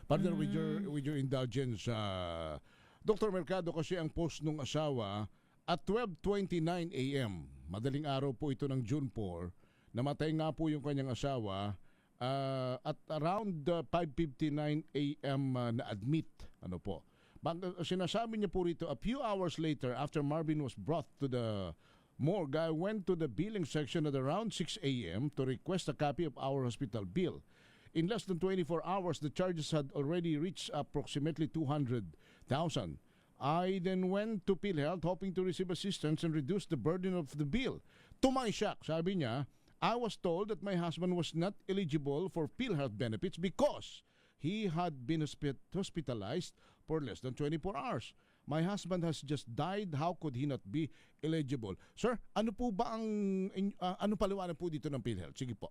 Partner, with your indulgence, Dr. Mercado, kasi ang post nung asawa at 12:29 a.m., madaling araw po ito ng June 4, namatay nga po yung kanyang asawa at around 5:59 a.m. Na-admit. Ano po? Sinasabi niya po rito, a few hours later after Marvin was brought to the morgue, I went to the billing section at around 6 a.m. to request a copy of our hospital bill. In less than 24 hours, the charges had already reached approximately 200,000. I then went to PhilHealth hoping to receive assistance and reduce the burden of the bill. To my shock, sabi niya, I was told that my husband was not eligible for PhilHealth benefits because he had been hospitalized for less than 24 hours. My husband has just died. How could he not be eligible? Sir, ano po ba ang ano paliwanag po dito ng PhilHealth? Sige po.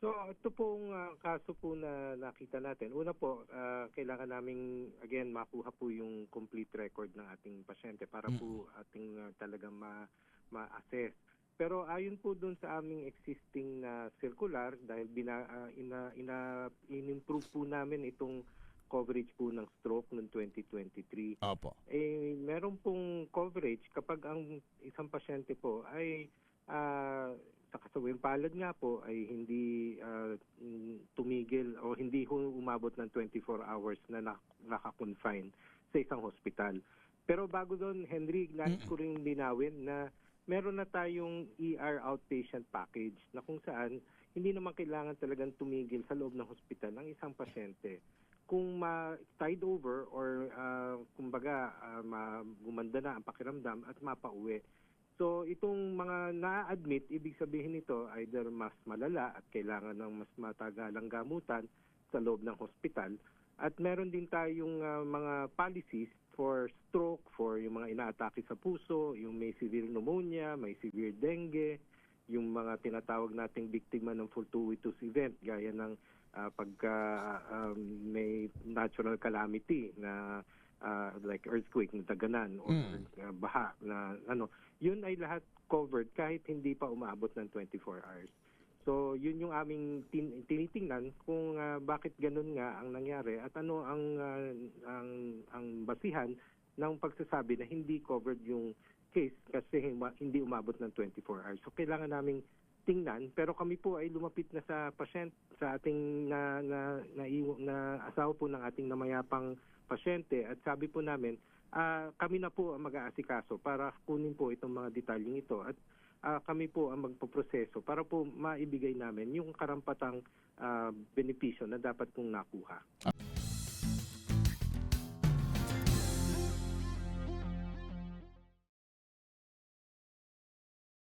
So ito pong kaso po na nakita natin. Una po, kailangan naming again makuha po yung complete record ng ating pasyente para po ating talagang ma-assess. Pero ayon po dun sa aming existing na circular, dahil in-improve po namin itong coverage po ng stroke noong 2023. Opo. Meron pong coverage kapag ang isang pasyente po ay sa kasawing palad nga po ay hindi tumigil o hindi umabot ng 24 hours na naka-confine sa isang hospital. Pero bago doon, Henry, nais ko rin linawin na meron na tayong ER outpatient package na kung saan hindi naman kailangan talagang tumigil sa loob ng hospital ng isang pasyente. Kung ma-tide over or kumbaga gumanda na ang pakiramdam at mapauwi. So itong mga na-admit, ibig sabihin nito either mas malala at kailangan ng mas matagalang gamutan sa loob ng hospital. At meron din tayong mga policies for stroke, for yung mga inaatake sa puso, yung may severe pneumonia, may severe dengue, yung mga tinatawag nating biktima ng fortuitous event gaya ng pagka may natural calamity na like earthquake na daganan or baha na yun ay lahat covered kahit hindi pa umaabot ng 24 hours. So yun yung aming tinitingnan kung bakit ganun nga ang nangyari at ano ang basihan ng pagsasabi na hindi covered yung case kasi hindi umabot ng 24 hours. So kailangan naming tingnan, pero kami po ay lumapit na sa patient, sa ating na asawa po ng ating namayapang pasyente at sabi po namin kami na po ang mag-aasikaso para kunin po itong mga detalyeng ito at kami po ang magpoproseso para po maibigay namin yung karampatang benepisyo na dapat pong nakuha.